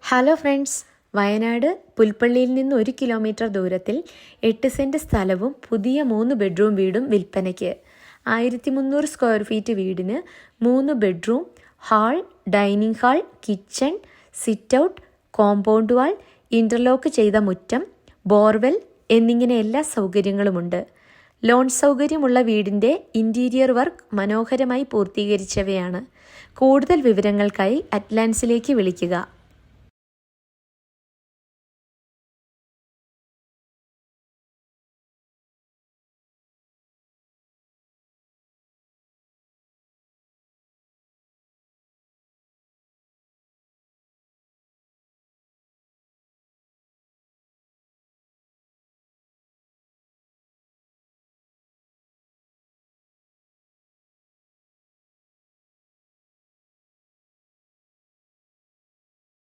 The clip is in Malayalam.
ഹലോ ഫ്രണ്ട്സ്, വയനാട് പുൽപ്പള്ളിയിൽ നിന്ന് 1 കിലോമീറ്റർ ദൂരത്തിൽ 8 സെൻറ്റ് സ്ഥലവും പുതിയ 3 ബെഡ്റൂം വീടും വിൽപ്പനയ്ക്ക്. 1300 സ്ക്വയർ ഫീറ്റ് വീടിന് 3 bedroom, hall, dining hall, kitchen, sit out, compound wall, interlock ചെയ്ത മുറ്റം, ബോർവെൽ എന്നിങ്ങനെ എല്ലാ സൗകര്യങ്ങളുമുണ്ട്. ലോൺ സൗകര്യമുള്ള വീടിൻ്റെ ഇൻറ്റീരിയർ വർക്ക് മനോഹരമായി പൂർത്തീകരിച്ചവയാണ്. കൂടുതൽ വിവരങ്ങൾക്കായി അറ്റ്ലാൻസിലേക്ക് വിളിക്കുക.